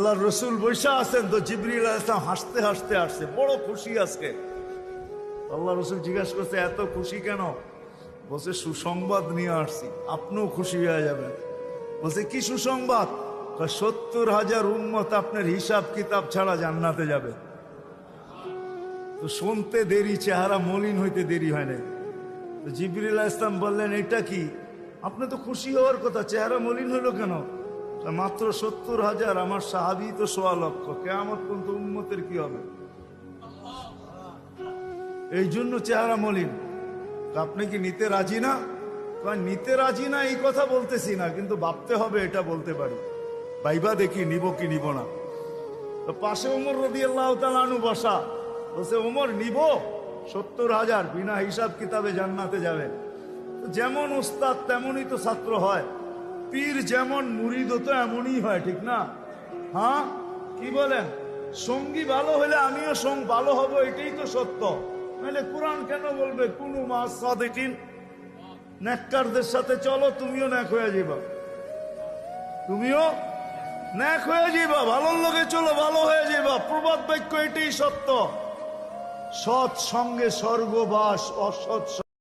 আল্লাহ রসুল বৈশা আছেন তো জিবরিল আলাইহিস সালাম হাসতে হাসতে আসছে, বড় খুশি আজকে। আল্লাহ রসুল জিজ্ঞাসা করছে এত খুশি কেন? বলছে সুসংবাদ নিয়ে আসছি, আপনিও খুশি হয়ে যাবেন। বলছে কি সুসংবাদ? 70,000 উম্মত আপনার হিসাব কিতাব ছাড়া জান্নাতে যাবে। তো শুনতে দেরি, চেহারা মলিন হইতে দেরি হয় না। তো জিবরিল আলাইহিস সালাম বললেন এটা কি? আপনি তো খুশি হওয়ার কথা, চেহারা মলিন হইল কেন? মাত্র 70,000, আমার সাহাবী তো 1.25 লক্ষ, কিয়ামত পর্যন্ত উম্মতের কি হবে? এই জন্য চেহারা মলিন। আপনি কি নিতে রাজি না? নিতে রাজি না এই কথা বলতেছি না, কিন্তু ভাবতে হবে এটা বলতে পারি। ভাইবা দেখি নিব কি নিব না। তো পাশে ওমর রাদিয়াল্লাহু তাআলা আনহু বসা, বলছে ওমর নিব 70,000, বিনা হিসাব কিতাবে জান্নাতে যাবে। যেমন উস্তাদ তেমনই তো ছাত্র হয়, পীর যেমন মুরিদ তো এমনই হয়, ঠিক না? হ্যাঁ, কি বলেন? সঙ্গী ভালো হলে আমিও ভালো হব, এটাই তো সত্য। নাহলে কোরআন কেন বলবে কুনু মা সাদিকিন? নেককারদের সাথে চলো, তুমিও নেক হয়ে যাবা, তুমিও নেক হয়ে যাবা। ভালোর লোকে চলো, ভালো হয়ে যাবা। প্রবাদ বাক্য এটাই সত্য। সৎ সঙ্গে স্বর্গবাস, অসৎ